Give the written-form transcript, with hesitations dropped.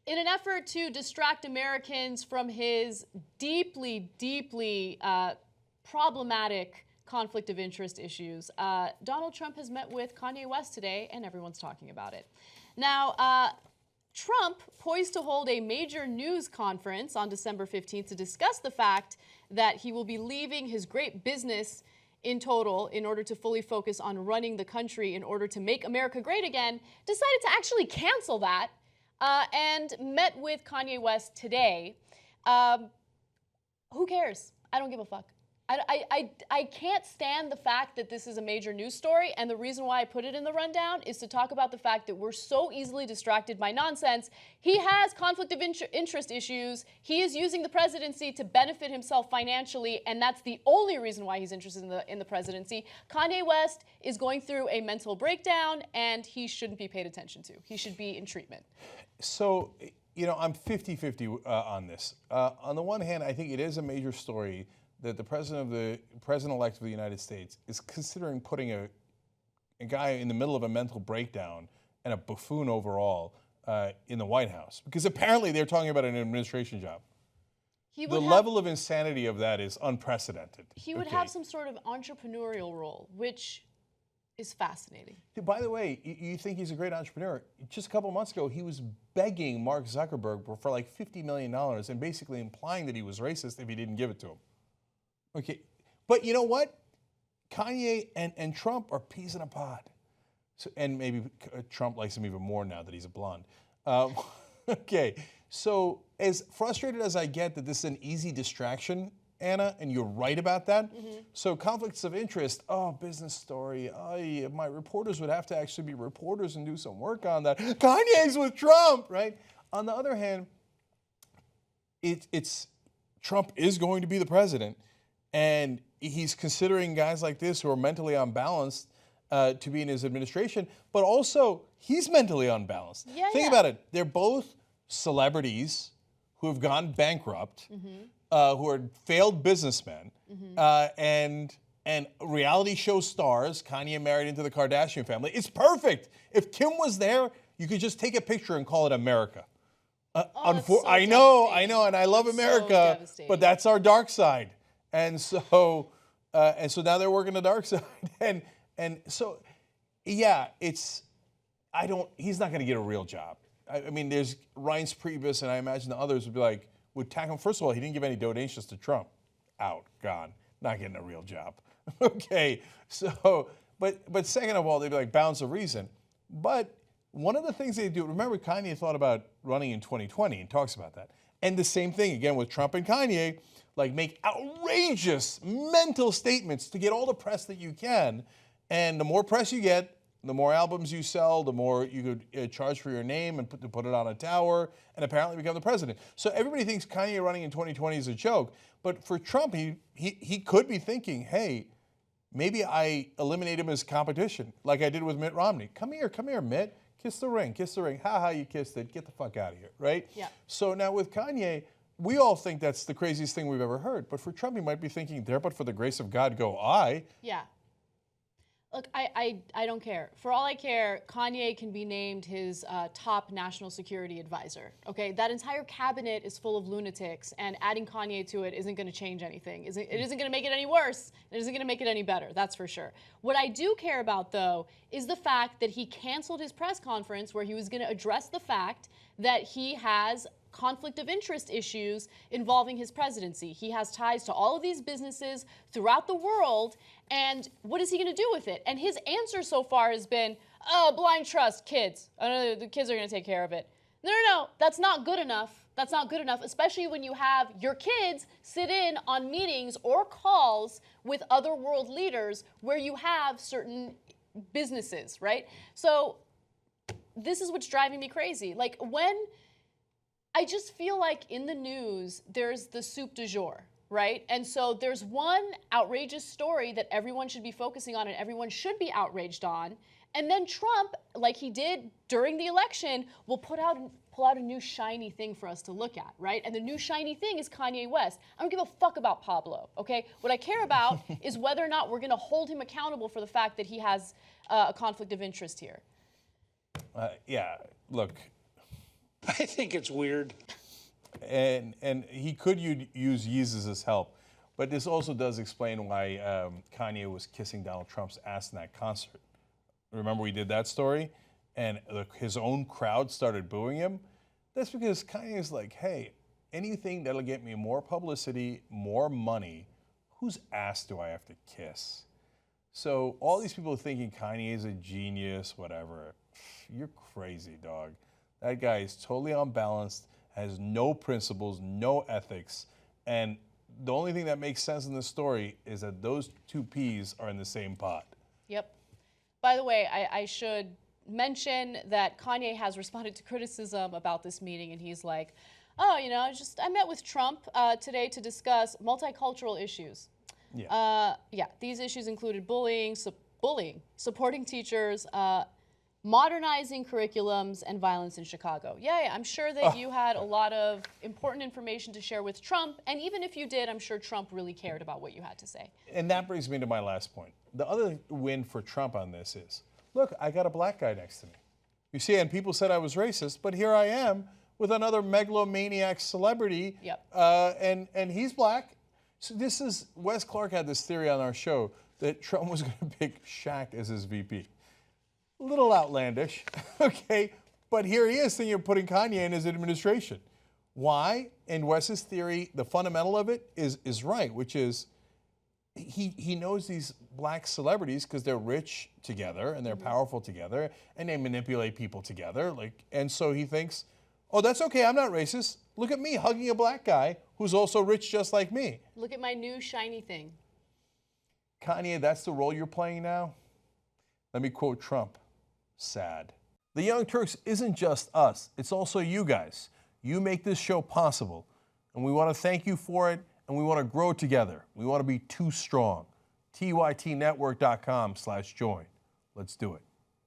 in an effort to distract Americans from his deeply, deeply problematic conflict of interest issues, Donald Trump has met with Kanye West today, and everyone's talking about it. Now, Trump poised to hold a major news conference on December 15th to discuss the fact that he will be leaving his great business in total in order to fully focus on running the country in order to make America great again, decided to actually cancel that and met with Kanye West today. Who cares? I don't give a fuck. I can't stand the fact that this is a major news story, and the reason why I put it in the rundown is to talk about the fact that we're so easily distracted by nonsense. He has conflict of interest issues. He is using the presidency to benefit himself financially, and that's the only reason why he's interested in the presidency. Kanye West is going through a mental breakdown, and he shouldn't be paid attention to. He should be in treatment. So, you know, I'm 50-50 on this. On the one hand, I think it is a major story that the president-elect of the United States is considering putting a guy in the middle of a mental breakdown and a buffoon overall in the White House, because apparently they're talking about an administration job. The level of insanity of that is unprecedented. He would have some sort of entrepreneurial role, which is fascinating. By the way, you think he's a great entrepreneur. Just a couple months ago, he was begging Mark Zuckerberg for like $50 million and basically implying that he was racist if he didn't give it to him. Okay, but you know what? Kanye and Trump are peas in a pod. So, and maybe Trump likes him even more now that he's a blonde. Okay, so as frustrated as I get that this is an easy distraction, Anna, and you're right about that. So conflicts of interest, business story, my reporters would have to actually be reporters and do some work on that. Kanye's with Trump, right? On the other hand, it's Trump is going to be the president. And he's considering guys like this who are mentally unbalanced to be in his administration, but also he's mentally unbalanced. Think about it. They're both celebrities who have gone bankrupt, who are failed businessmen, and reality show stars. Kanye married into the Kardashian family. It's perfect. If Kim was there, you could just take a picture and call it America. I know, and I love America, but that's our dark side. And so now they're working the dark side, and so, yeah, he's not going to get a real job. I mean, there's Reince Priebus, and I imagine the others would tackle him. First of all, he didn't give any donations to Trump. Out, gone, not getting a real job. Okay, so, but second of all, they'd be like bounds of reason. But one of the things they do, remember Kanye thought about running in 2020 and talks about that. And the same thing again with Trump and Kanye, like make outrageous mental statements to get all the press that you can. And the more press you get, the more albums you sell, the more you could charge for your name and put it on a tower and apparently become the president. So everybody thinks Kanye running in 2020 is a joke. But for Trump, he could be thinking, hey, maybe I eliminate him as competition like I did with Mitt Romney. Come here, Mitt. Kiss the ring. Ha ha, you kissed it. Get the fuck out of here, right? Yeah. So now with Kanye, we all think that's the craziest thing we've ever heard. But for Trump, he might be thinking, there but for the grace of God go I. Yeah. Look, I don't care. For all I care, Kanye can be named his top national security advisor. Okay, that entire cabinet is full of lunatics, and adding Kanye to it isn't going to change anything. It isn't going to make it any worse. It isn't going to make it any better. That's for sure. What I do care about, though, is the fact that he canceled his press conference where he was going to address the fact that he has conflict of interest issues involving his presidency. He has ties to all of these businesses throughout the world, and what is he going to do with it? And his answer so far has been, oh, blind trust, kids. The kids are going to take care of it. No, that's not good enough. That's not good enough, especially when you have your kids sit in on meetings or calls with other world leaders where you have certain businesses, right? So this is what's driving me crazy. Like, when I just feel like in the news, there's the soup du jour, right? And so there's one outrageous story that everyone should be focusing on and everyone should be outraged on. And then Trump, like he did during the election, will pull out a new shiny thing for us to look at, right? And the new shiny thing is Kanye West. I don't give a fuck about Pablo, okay? What I care about is whether or not we're going to hold him accountable for the fact that he has a conflict of interest here. Yeah, look. I think it's weird. And he could use Yeez's help. But this also does explain why Kanye was kissing Donald Trump's ass in that concert. Remember we did that story? And his own crowd started booing him? That's because Kanye is like, hey, anything that'll get me more publicity, more money, whose ass do I have to kiss? So all these people thinking Kanye is a genius, whatever, you're crazy, dog. That guy is totally unbalanced, has no principles, no ethics, and the only thing that makes sense in this story is that those two peas are in the same pot. Yep. By the way, I should mention that Kanye has responded to criticism about this meeting, and he's like, oh, you know, I met with Trump today to discuss multicultural issues. Yeah. These issues included bullying, supporting teachers, modernizing curriculums, and violence in Chicago. Yeah, I'm sure that you had a lot of important information to share with Trump, and even if you did, I'm sure Trump really cared about what you had to say. And that brings me to my last point. The other win for Trump on this is, look, I got a black guy next to me. You see, and people said I was racist, but here I am with another megalomaniac celebrity, and he's black. So this is, Wes Clark had this theory on our show that Trump was going to pick Shaq as his VP. A little outlandish, okay, but here he is thinking of putting Kanye in his administration. Why? In Wes's theory, the fundamental of it is right, which is he knows these black celebrities because they're rich together and they're powerful together and they manipulate people together. And so he thinks, oh, that's okay, I'm not racist. Look at me hugging a black guy who's also rich just like me. Look at my new shiny thing. Kanye, that's the role you're playing now? Let me quote Trump. Sad. The Young Turks isn't just us, it's also you guys. You make this show possible, and we want to thank you for it, and we want to grow together. We want to be too strong. tytnetwork.com/join. Let's do it.